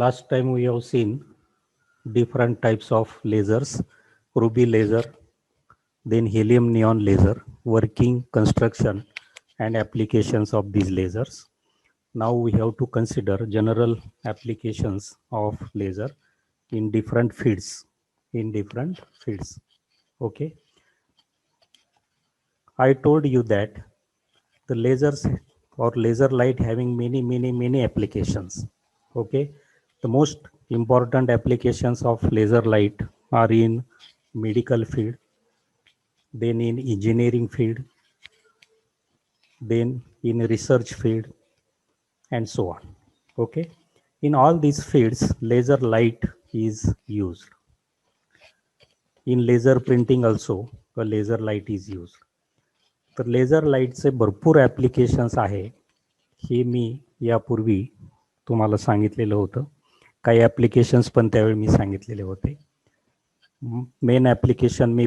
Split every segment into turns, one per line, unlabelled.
last time we have seen different types of lasers, ruby laser, then helium neon laser, working, construction, and applications of these lasers. Now we have to consider general applications of laser in different fields. Okay. I told you that the lasers or laser light having many applications. Okay. The most important applications of laser light are in medical field, then in engineering field, then in research field, and so on. Okay. In all these fields, laser light is used. In laser printing also, a laser light is used. तर laser लाईटचे भरपूर applications आहे, हे मी यापूर्वी तुम्हाला सांगितलेलं होतं. काही ॲप्लिकेशन्स पण त्यावेळी मी सांगितलेले होते. मेन ॲप्लिकेशन मी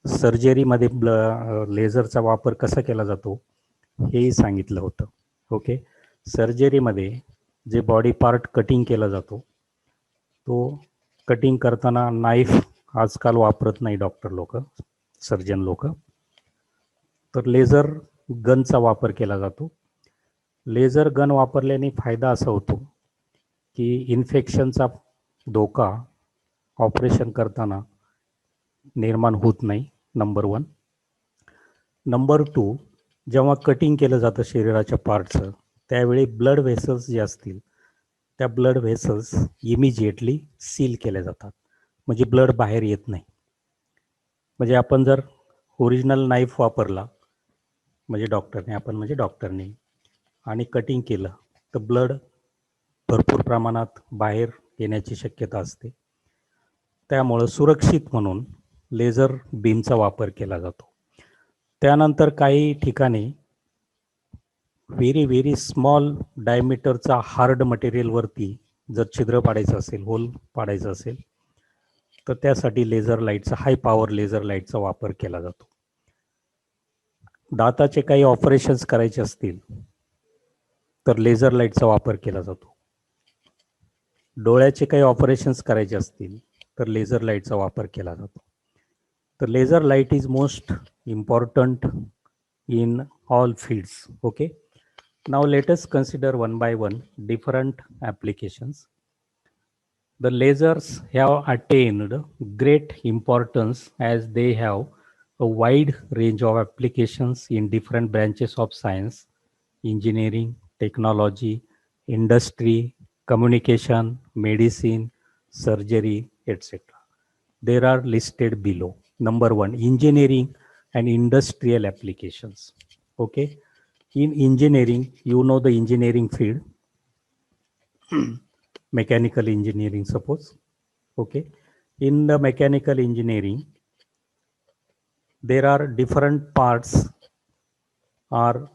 सर्जरीमध्ये लेझरचा वापर कसा केला जातो हेही सांगितलं होतं. ओके. सर्जरीमध्ये जे बॉडी पार्ट कटिंग केला जातो, तो कटिंग करताना नाईफ आजकाल वापरत नाही डॉक्टर लोक, सर्जन लोक, तर लेझर गनचा वापर केला जातो. लेझर गन वापरल्याने फायदा असा होतो की इन्फेक्शनचा धोका ऑपरेशन करताना निर्माण होत नाही, नंबर 1. नंबर 2, जेव्हा कटिंग केलं जातं शरीराच्या पार्टचं, त्यावेळी ब्लड व्हेसल्स जे असतील त्या ब्लड व्हेसल्स इमिजिएटली सील केल्या जातात, म्हणजे ब्लड बाहेर येत नाही. म्हणजे आपण जर ओरिजिनल नाईफ वापरला म्हणजे डॉक्टरने आणि कटिंग केलं तर ब्लड भरपूर प्रमाणात बाहेर येण्याची शक्यता असते. त्यामुळं सुरक्षित म्हणून लेझर बीमचा वापर केला जातो. त्यानंतर काही ठिकाणी व्हेरी स्मॉल डायमीटरचा हार्ड मटेरियलवरती जर छिद्र पाडायचं असेल, होल पाडायचं असेल, तर त्यासाठी लेझर लाईटचा, हाय पॉवर लेझर लाईटचा वापर केला जातो. दाताचे काही ऑपरेशन्स करायचे असतील तर लेझर लाईटचा वापर केला जातो. डोळ्याचे काही ऑपरेशन्स करायचे असतील तर लेझर लाईटचा वापर केला जातो. तर laser light is most important in all fields. Okay. Now let us consider one by one different applications. The lasers have attained great importance as they have a wide range of applications in different branches of science, engineering, technology, industry, communication, medicine, surgery, etc. There are listed below. Number 1, engineering and industrial applications. Okay. In engineering, you know the engineering field, mechanical engineering, suppose. Okay. In the mechanical engineering, there are different parts are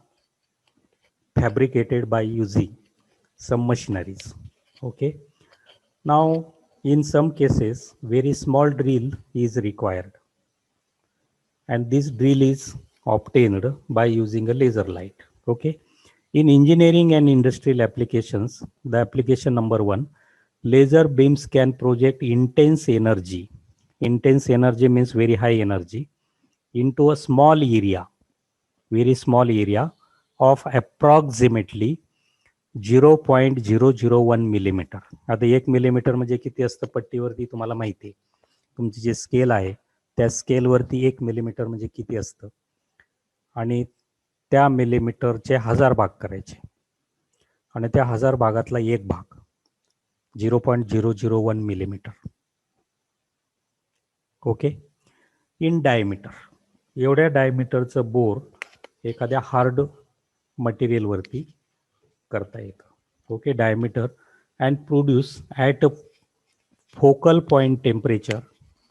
fabricated by using some machineries. Okay. Now, in some cases, very small drill is required, and this drill is obtained by using a laser light. Okay. In engineering and industrial applications, the application number 1, laser beams can project intense energy. Intense energy means very high energy into a small area, very small area of approximately 0.001 millimeter. आता 1 millimetre म्हणजे किती असतं पट्टीवरती तुम्हाला माहिती आहे. तुमची जे scale आहे त्या स्केलवरती 1 मिलीमीटर म्हणजे किती असतं, आणि त्या मिलीमीटरचे 1000 भाग करायचे, आणि त्या 1000 भागातला एक भाग 0.001 मिलीमीटर. ओके. इन डायमीटर, एवढ्या डायमीटरचं बोर एखाद्या हार्ड मटेरियलवरती करता येतं. Okay. Diameter and produce at a focal point temperature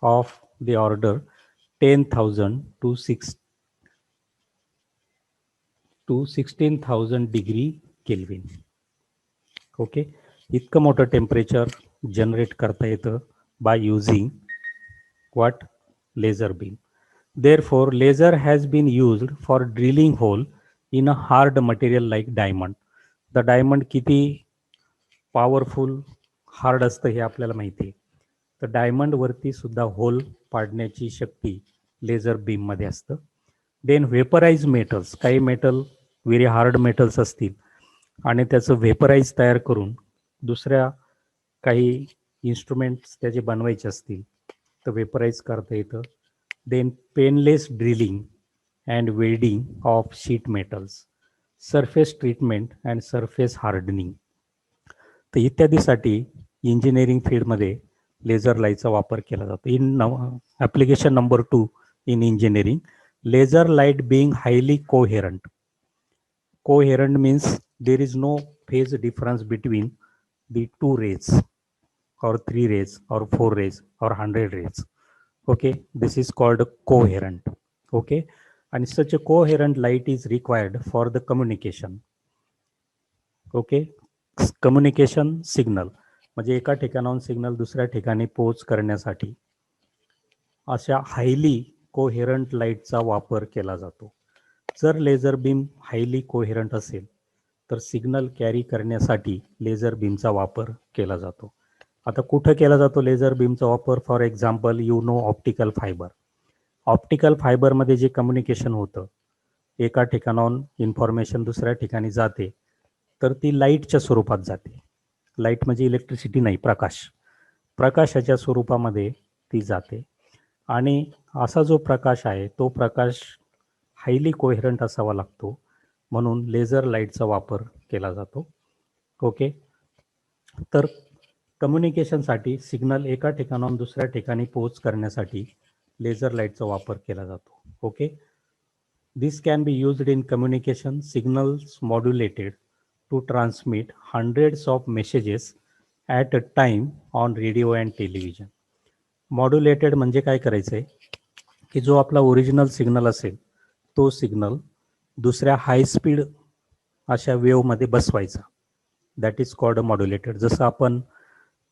of the order 10,000 to 16,000 degree Kelvin. Okay. इतकं मोठं टेम्परेचर जनरेट करता येतं by using what? Laser beam. Therefore, laser has been used for drilling hole in a hard material like diamond. The diamond किती powerful hard असतं हे आपल्याला माहिती आहे. तर डायमंडवरती सुद्धा होल पाडण्याची शक्ती लेझर बीममध्ये असतं. देन व्हेपराइज मेटल्स, काही मेटल व्हेरी हार्ड मेटल्स असतील आणि त्याचं व्हेपराइज तयार करून दुसऱ्या काही इन्स्ट्रुमेंट्स त्याचे बनवायचे असतील तर व्हेपराइज करता येतं. Then painless drilling and welding of sheet metals, surface treatment and surface hardening. तर इत्यादीसाठी इंजिनिअरिंग फील्डमध्ये लेझर लाईटचा वापर केला जातो. In application number 2 in engineering, laser light being highly coherent. Coherent means there is no phase difference between the two rays or 3 rays or 4 rays or 100 rays. Okay, this is called coherent. Okay, and such a coherent light is required for the communication. Okay, communication signal म्हणजे एका ठिकाणाहून signal दुसऱ्या ठिकाणी पोहोच करण्यासाठी अशा highly coherent लाईटचा वापर केला जातो. जर लेझर बीम हायली कोहेरंट असेल तर सिग्नल कॅरी करण्यासाठी लेझर बीमचा वापर केला जातो. आता कुठं केला जातो लेझर बीमचा वापर? For example you know optical fibre. Optical फायबरमध्ये जे कम्युनिकेशन होतं, एका ठिकाणाहून इन्फॉर्मेशन दुसऱ्या ठिकाणी जाते तर ती लाईटच्या स्वरूपात जाते. लाईट म्हणजे इलेक्ट्रिसिटी नाही, प्रकाश. प्रकाशाच्या स्वरूपामध्ये ती जाते आणि असा जो प्रकाश आहे तो प्रकाश हायली कोहेरंट असावा लागतो, म्हणून लेझर लाईटचा वापर केला जातो. ओके, तर कम्युनिकेशनसाठी सिग्नल एका ठिकाणाहून दुसऱ्या ठिकाणी पोहोच करण्यासाठी लेझर लाईटचा वापर केला जातो. Okay, this can be used in communication signals modulated to transmit hundreds of messages at a time on radio and television. Modulated म्हणजे काय करायचं आहे की जो आपला ओरिजिनल सिग्नल असेल तो सिग्नल दुसऱ्या हाय स्पीड अशा वेव्हमध्ये बसवायचा. That is called a modulated. जसं आपण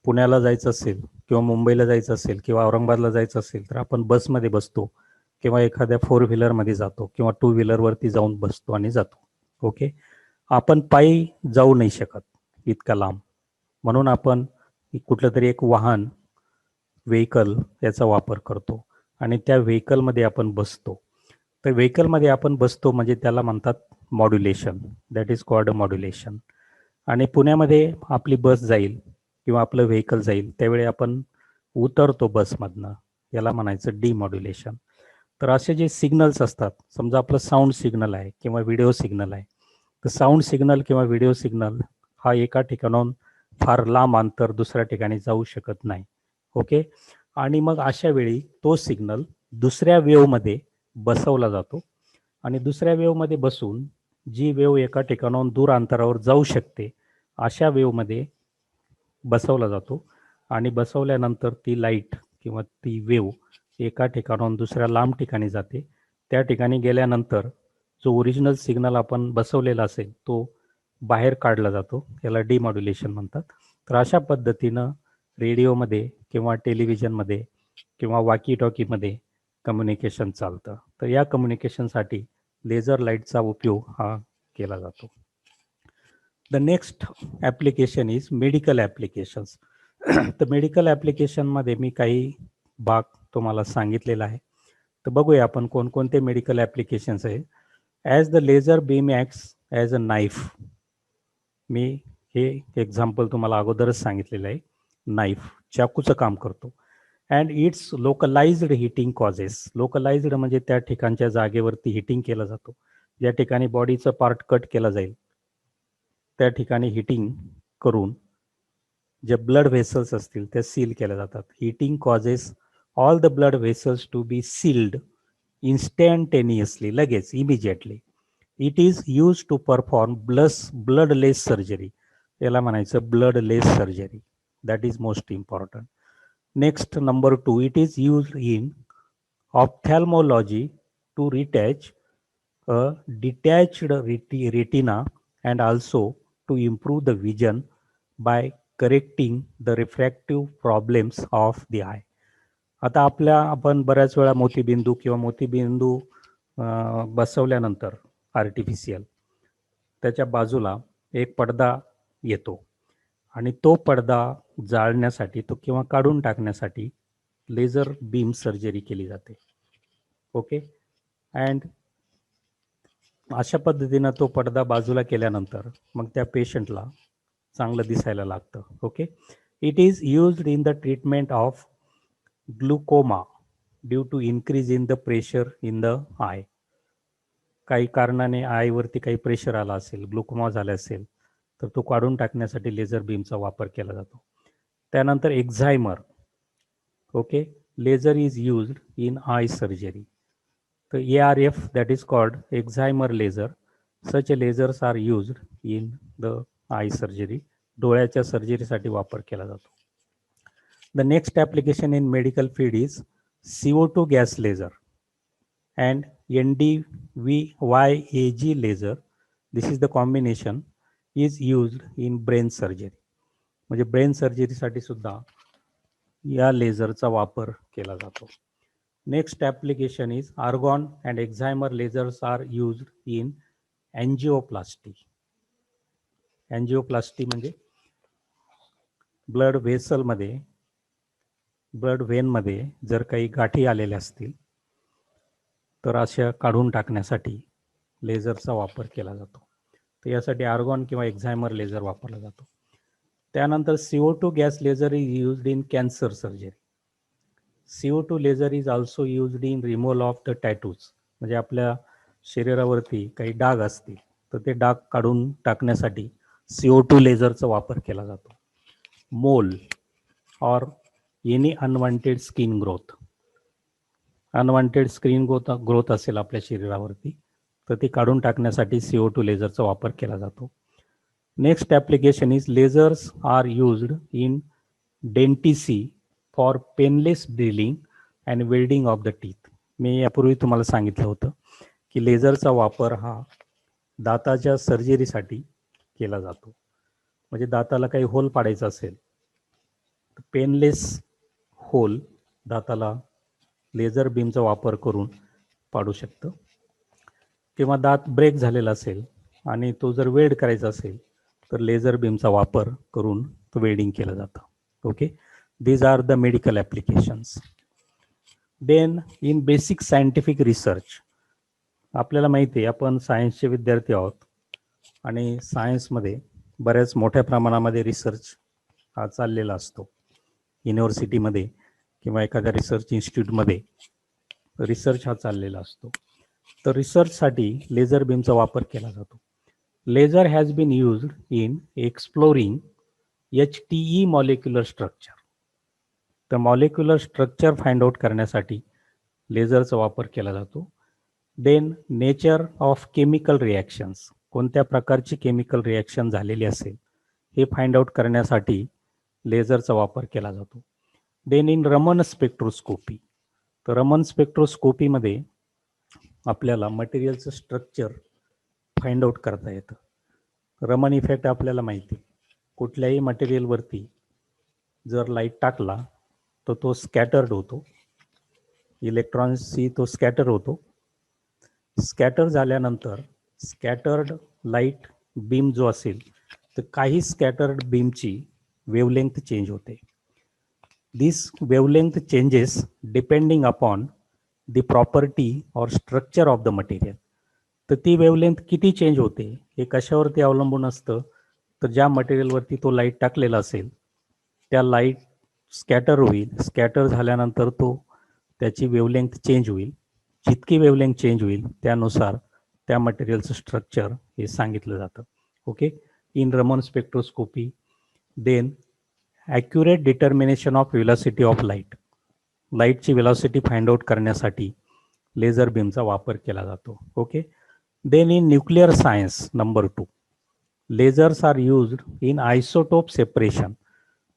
पुण्याला जायचं असेल किंवा मुंबईला जायचं असेल किंवा औरंगाबादला जायचं असेल तर आपण बसमध्ये बसतो किंवा एखाद्या 4 व्हीलरमध्ये जातो किंवा 2 व्हीलरवरती जाऊन बसतो आणि जातो. ओके, आपण पायी जाऊ नाही शकत इतका लांब, म्हणून आपण कुठलं तरी एक वाहन व्हेकल याचा वापर करतो आणि त्या व्हेकलमध्ये आपण बसतो. तर व्हेकलमध्ये आपण बसतो म्हणजे त्याला म्हणतात modulation. That is called modulation. आणि पुण्यामध्ये आपली बस जाईल किंवा आपलं व्हेकल जाईल त्यावेळी आपण उतरतो बसमधनं, याला म्हणायचं डिमॉड्युलेशन. तर असे जे सिग्नल्स असतात, समजा आपलं साऊंड सिग्नल आहे किंवा व्हिडिओ सिग्नल आहे, तर साऊंड सिग्नल किंवा व्हिडिओ सिग्नल हा एका ठिकाणाहून फार लांब अंतर दुसऱ्या ठिकाणी जाऊ शकत नाही. ओके, आणि मग अशा वेळी तो सिग्नल दुसऱ्या वेव्हमध्ये बसवला जातो आणि दुसऱ्या वेव्हमध्ये बसून जी वेव्ह एका ठिकाणाहून दूर अंतरावर जाऊ शकते अशा वेव्हमध्ये बसवला जातो आणि बसवल्यानंतर ती लाईट किंवा ती वेव्ह एका ठिकाणाहून दुसऱ्या लांब ठिकाणी जाते. त्या ठिकाणी गेल्यानंतर जो ओरिजिनल सिग्नल आपण बसवलेला असेल तो बाहेर काढला जातो, याला डिमॉड्युलेशन म्हणतात. तर अशा पद्धतीनं रेडिओमध्ये किंवा टेलिव्हिजनमध्ये किंवा वाकी टॉकीमध्ये कम्युनिकेशन चालतं. तर या कम्युनिकेशनसाठी लेझर लाईटचा उपयोग हा केला जातो. The next application is medical applications. तर मेडिकल ॲप्लिकेशनमध्ये मी काही भाग तुम्हाला सांगितलेला आहे. तर बघूया आपण कोणकोणते मेडिकल ॲप्लिकेशन्स आहे. As the laser beam acts as a knife. मी हे एक्झाम्पल तुम्हाला अगोदरच सांगितलेलं आहे. नाईफ चाकूचं काम करतो. And it's localised heating causes. Localised म्हणजे त्या ठिकाणच्या जागेवरती हिटिंग केलं जातो. ज्या ठिकाणी बॉडीचं पार्ट कट केला जाईल त्या ठिकाणी हिटिंग करून जे ब्लड व्हेसल्स असतील त्या सील केल्या जातात. Heating causes all the blood vessels to be sealed instantaneously, लगेच, immediately. It is use to perform bloodless surgery. याला म्हणायचं bloodless surgery. That is most important. Next number 2, it is use in ophthalmology to reattach a detached retina and also to improve the vision by correcting the refractive problems of the eye. आता आपण बऱ्याच वेळा मोतीबिंदू किंवा मोतीबिंदू बसवल्यानंतर artificial त्याच्या बाजूला एक पडदा येतो आणि तो पडदा जाळण्यासाठी तो किंवा काढून टाकण्यासाठी लेझर बीम सर्जरी केली जाते. ओके. अँड अशा पद्धतीनं तो पडदा बाजूला केल्यानंतर मग त्या पेशंटला चांगलं दिसायला लागतं. Okay. It is used in the treatment of glaucoma due to increase in the pressure in the eye. काही कारणाने आयवरती काही प्रेशर आला असेल, ग्लुकोमा झाला असेल, तर तो काढून टाकण्यासाठी लेझर बीमचा वापर केला जातो. त्यानंतर excimer. Okay. Laser is used in eye surgery. तर ARF, that is called excimer laser. Such lasers are used in the eye surgery. डोळ्याच्या सर्जरीसाठी वापर केला जातो. The next application in medical field is CO2 gas laser and NDVYAG laser. This is the combination is used in brain surgery. म्हणजे brain सर्जरीसाठी सुद्धा या लेझरचा वापर केला जातो. Next application is argon and excimer lasers are used in angioplasty. Angioplasty म्हणजे blood व्हेसलमध्ये, blood व्हेनमध्ये जर काही गाठी आलेल्या असतील तर अशा काढून टाकण्यासाठी लेझरचा वापर केला जातो. तर यासाठी आर्गॉन किंवा एक्झायमर लेझर वापरला जातो. त्यानंतर CO2 gas laser is used in cancer surgery. CO2 laser is also used in removal of the tattoos. म्हणजे आपल्या शरीरावरती काही डाग असतील तर ते डाग काढून टाकण्यासाठी CO2 लेझरचा वापर केला जातो. मोल और any unwanted skin growth. Unwanted skin growth असेल आपल्या शरीरावरती तर ती काढून टाकण्यासाठी CO2 लेझरचा वापर केला जातो. Next application is lasers are used in dentistry for painless drilling and welding of the teeth. मी यापूर्वी तुम्हाला सांगितलं होतं की लेझरचा वापर हा दाताच्या सर्जरीसाठी केला जातो. म्हणजे दाताला काही होल पाडायचा असेल तर पेनलेस होल दाताला लेझर बीमचा वापर करून पाडू शकतं. किंवा दात ब्रेक झालेला असेल आणि तो जर वेल्ड करायचा असेल तर लेझर बीमचा वापर करून तो वेल्डिंग केलं जातं. Okay. These are the medical applications. Then in basic scientific research, आपल्याला माहिती आहे आपण सायन्सचे विद्यार्थी आहोत आणि सायन्समध्ये बऱ्याच मोठ्या प्रमाणामध्ये रिसर्च हा चाललेला असतो. युनिव्हर्सिटीमध्ये किंवा एखाद्या रिसर्च इन्स्टिट्यूटमध्ये रिसर्च हा चाललेला असतो. तर रिसर्चसाठी लेझर बीमचा वापर केला जातो. Laser has been used in exploring HTE molecular structure. तर मॉलिक्युलर स्ट्रक्चर फाइंड आउट करण्यासाठी लेझरचा वापर केला जातो. Then nature of chemical reactions, कोणत्या प्रकारची केमिकल रिॲक्शन झालेली असेल हे फाइंड आउट करण्यासाठी लेझरचा वापर केला जातो. देन इन रमन स्पेक्ट्रोस्कोपी, तर रमन स्पेक्ट्रोस्कोपीमध्ये आपल्याला मटेरियलचं स्ट्रक्चर फाइंड आउट करता येतं. रमन इफेक्ट आपल्याला माहिती, कुठल्याही मटेरियलवरती जर लाईट टाकला तर तो स्कॅटर्ड होतो, इलेक्ट्रॉन्सची तो स्कॅटर होतो. स्कॅटर झाल्यानंतर स्कॅटर्ड लाईट बीम जो असेल तर काही स्कॅटर्ड बीमची वेवलेंथ चेंज होते. This wavelength changes depending upon the property or structure of the material. तर ती वेवलेंथ किती चेंज होते हे कशावरती अवलंबून असतं, तर ज्या मटेरियलवरती तो लाईट टाकलेला असेल त्या लाईट स्कॅटर होईल, स्कॅटर झाल्यानंतर तो त्याची वेवलेंथ चेंज होईल. जितकी वेवलेंथ चेंज होईल त्यानुसार त्या मटेरियलचं स्ट्रक्चर हे सांगितलं जातं. Okay. In Raman spectroscopy then accurate determination of velocity of light, लाईटची व्हेलॉसिटी फाइंड आउट करण्यासाठी लेझर बीमचा वापर केला जातो. Okay. Then in nuclear science number 2, lasers are used in isotope separation.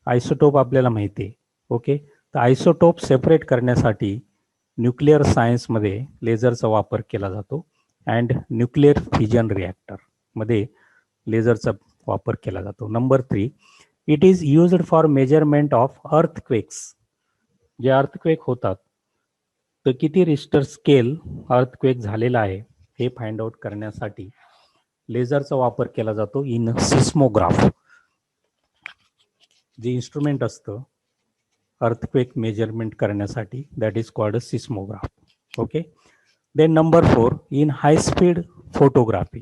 Isotope आपल्याला माहिती आहे. ओके. तर आयसोटोप सेपरेट करण्यासाठी न्यूक्लिअर सायन्समध्ये लेझरचा वापर केला जातो. अँड न्यूक्लिअर फिजन रिॲक्टरमध्ये लेझरचा वापर केला जातो. Number 3, it is used for measurement of earthquakes. जे अर्थक्वेक होतात तर किती रिश्टर स्केल अर्थक्वेक झालेला आहे हे फाइंड आउट करण्यासाठी लेझरचा वापर केला जातो इन सिस्मोग्राफ. जे इन्स्ट्रुमेंट असतं अर्थक्वेक मेजरमेंट करण्यासाठी, that is called a seismograph. Okay. Then number 4, in high speed photography.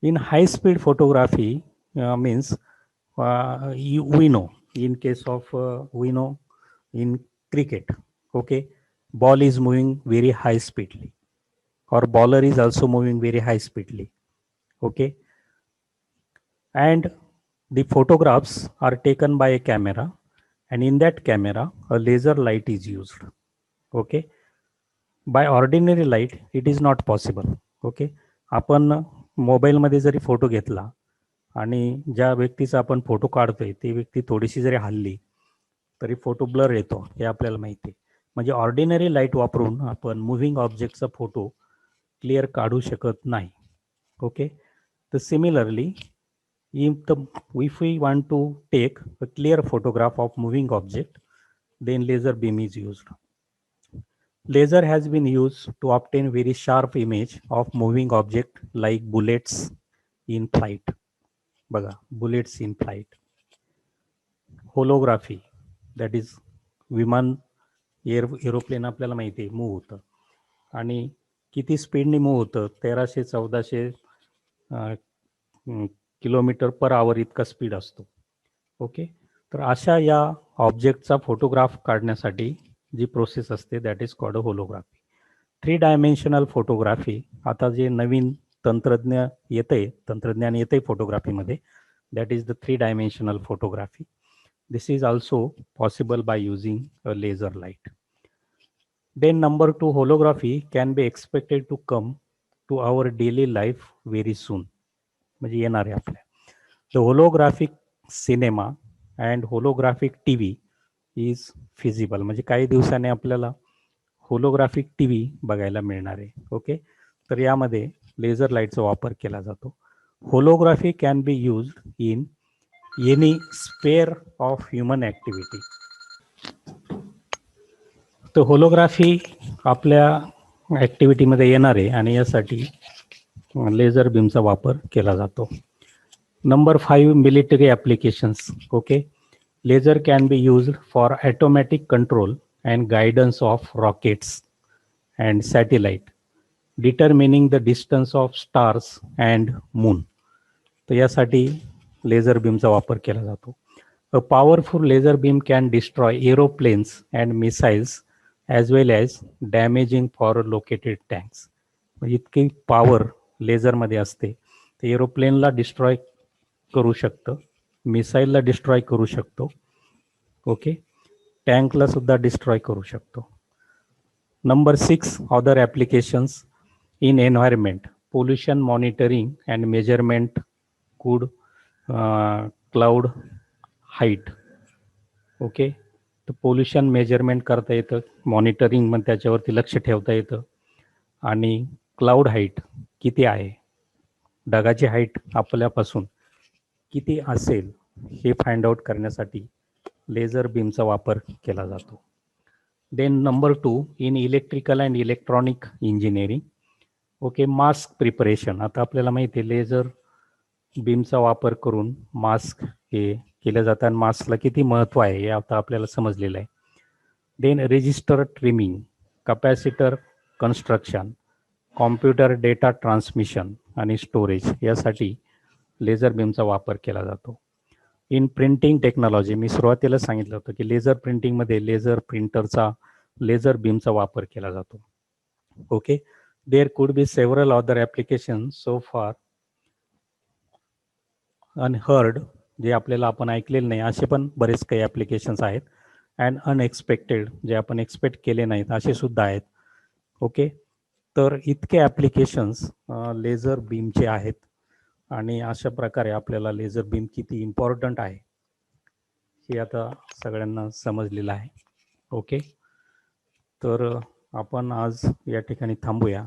In high speed photography means we know in case of we know in cricket, okay, ball is moving very high speedily, or bowler is also moving very high speedily, okay, and the photographs are taken by a camera, and in that camera a laser light is used. Okay, by ordinary light it is not possible. Okay, आपण मोबाईलमध्ये जरी photo घेतला आणि ज्या व्यक्तीचा आपण photo काढतोय ती व्यक्ती थोडीशी जरी हल्ली तरी फोटो ब्लर येतो, हे आपल्याला माहिती आहे. म्हणजे ऑर्डिनरी लाईट वापरून आपण मुव्हिंग ऑब्जेक्टचा फोटो क्लिअर काढू शकत नाही. ओके, तर similarly if we want to take a clear photograph of moving object, then laser beam is used. Laser has been used to obtain very sharp image of moving object like bullets in flight. बघा, bullets in flight. Holography, that is विमान aeroplane आपल्याला माहिती आहे move होतं आणि किती स्पीडने move होतं, 1300-1400 किलोमीटर पर आवर इतका स्पीड असतो. ओके, तर अशा या ऑब्जेक्टचा फोटोग्राफ काढण्यासाठी जी प्रोसेस असते that is called holography. 3 dimensional photography, आता जे नवीन तंत्रज्ञान येते फोटोग्राफीमध्ये, that is the 3 dimensional photography. This is also possible by using a laser light. Then number 2, holography can be expected to come to our daily life very soon. म्हणजे येणार आहे आपल्या. The holographic cinema and holographic TV is feasible. म्हणजे काही दिवसांनी आपल्याला holographic TV बघायला मिळणार आहे. ओके, तर यामध्ये लेझर लाईटचा वापर केला जातो. Holography can be used in any spare of human activity. तर होलोग्राफी आपल्या ॲक्टिव्हिटीमध्ये येणार आहे आणि यासाठी लेझर बीमचा वापर केला जातो. Number 5, military applications. Okay, laser can be used for automatic control and guidance of rockets and satellite, determining the distance of stars and moon. तर यासाठी लेझर बीमचा वापर केला जातो. A powerful laser beam can destroy aeroplanes and missiles as well as damaging for located tanks. इतकी power लेझरमध्ये असते, तर एरोप्लेनला destroy करू शकतं, मिसाईलला डिस्ट्रॉय करू शकतो. ओके, टँकला सुद्धा डिस्ट्रॉय करू शकतो. Number 6, other applications in environment, pollution monitoring and measurement कुड क्लाउड हाईट. ओके, तर पोल्युशन मेजरमेंट करता येतं, मॉनिटरिंग मग त्याच्यावरती लक्ष ठेवता येतं, आणि क्लाउड हाईट किती आहे, ढगाची हाईट आपल्यापासून किती असेल हे फाइंड आउट करण्यासाठी लेझर बीमचा वापर केला जातो. Then number 2, in electrical and electronic engineering. Okay, mask preparation. आता आपल्याला माहिती आहे लेझर बीमचा वापर करून मास्क हे केलं जातं आणि मास्कला किती महत्त्व आहे हे आता आपल्याला समजलेलं आहे. Then resistor trimming, capacitor construction, computer data transmission आणि स्टोरेज यासाठी लेझर बीमचा वापर केला जातो. इन प्रिंटिंग टेक्नॉलॉजी, मी सुरुवातीला सांगितलं होतं की लेझर प्रिंटिंगमध्ये लेझर प्रिंटरचा लेझर बीमचा वापर केला जातो. Okay, there could be several other application so far unheard, जे आपल्याला आपण ऐकलेले नाही असे पण बरेच काही ॲप्लिकेशन्स आहेत, अँड अनएक्सपेक्टेड, जे आपण एक्सपेक्ट केले नाहीत असे सुद्धा आहेत. ओके, तर इतके ॲप्लिकेशन्स लेझर बीमचे आहेत आणि अशा प्रकारे आपल्याला लेझर बीम किती इम्पॉर्टंट आहे हे आता सगळ्यांना समजलेलं आहे. ओके, तर आपण आज या ठिकाणी थांबूया